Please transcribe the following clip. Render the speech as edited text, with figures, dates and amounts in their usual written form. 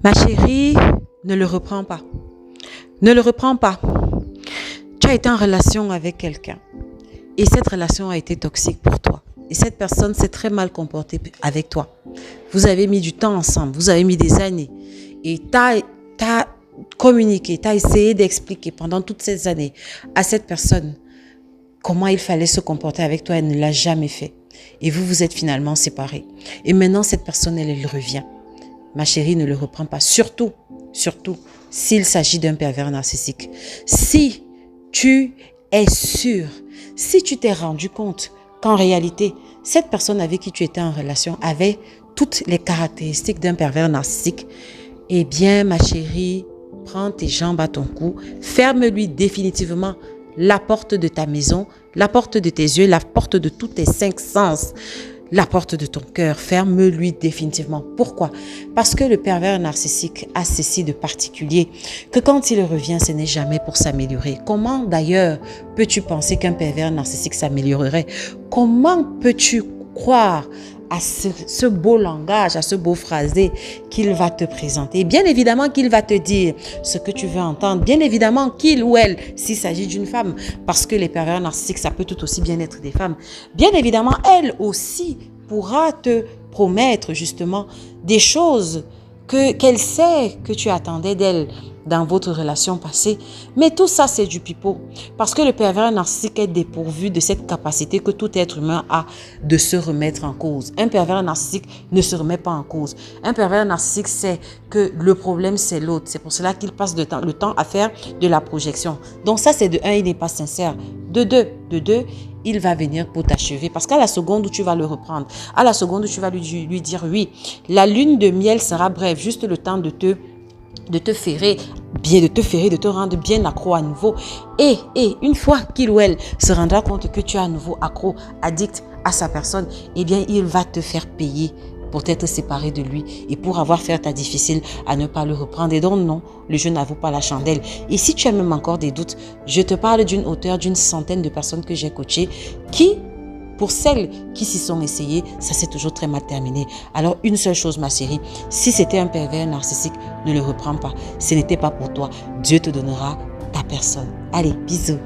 Ma chérie, ne le reprends pas. Ne le reprends pas. Tu as été en relation avec quelqu'un et cette relation a été toxique pour toi. Et cette personne s'est très mal comportée avec toi. Vous avez mis du temps ensemble, vous avez mis des années. Et tu as communiqué, tu as essayé d'expliquer pendant toutes ces années à cette personne comment il fallait se comporter avec toi. Elle ne l'a jamais fait. Et vous vous êtes finalement séparés. Et maintenant, cette personne, elle revient. Ma chérie, ne le reprends pas. Surtout, s'il s'agit d'un pervers narcissique. Si tu es sûr, si tu t'es rendu compte qu'en réalité, cette personne avec qui tu étais en relation avait toutes les caractéristiques d'un pervers narcissique, eh bien, ma chérie, prends tes jambes à ton cou, ferme-lui définitivement la porte de ta maison, la porte de tes yeux, la porte de tous tes 5 sens. La porte de ton cœur, ferme-lui définitivement. Pourquoi? Parce que le pervers narcissique a ceci de particulier, que quand il revient, ce n'est jamais pour s'améliorer. Comment d'ailleurs peux-tu penser qu'un pervers narcissique s'améliorerait? Comment peux-tu croire à ce beau langage, à ce beau phrasé qu'il va te présenter? Bien évidemment qu'il va te dire ce que tu veux entendre. Bien évidemment qu'il ou elle, s'il s'agit d'une femme, parce que les pervers narcissiques, ça peut tout aussi bien être des femmes. Bien évidemment, elle aussi pourra te promettre justement des choses qu'elle sait que tu attendais d'elle dans votre relation passée. Mais tout ça, c'est du pipeau. Parce que le pervers narcissique est dépourvu de cette capacité que tout être humain a de se remettre en cause. Un pervers narcissique ne se remet pas en cause. Un pervers narcissique sait que le problème, c'est l'autre. C'est pour cela qu'il passe le temps à faire de la projection. Donc ça, c'est de un, il n'est pas sincère. De deux, il va venir pour t'achever. Parce qu'à la seconde où tu vas le reprendre, à la seconde où tu vas lui dire oui, la lune de miel sera brève, juste le temps de te ferrer, de te rendre bien accro à nouveau. Et une fois qu'il ou elle se rendra compte que tu es à nouveau accro, addict à sa personne, eh bien, il va te faire payer pour t'être séparé de lui et pour avoir fait ta difficile à ne pas le reprendre. Et donc, non, le jeu n'avoue pas la chandelle. Et si tu as même encore des doutes, je te parle d'une hauteur d'une centaine de personnes que j'ai coachées qui, pour celles qui s'y sont essayées, ça s'est toujours très mal terminé. Alors, une seule chose, ma chérie, si c'était un pervers narcissique, ne le reprends pas. Ce n'était pas pour toi. Dieu te donnera ta personne. Allez, bisous.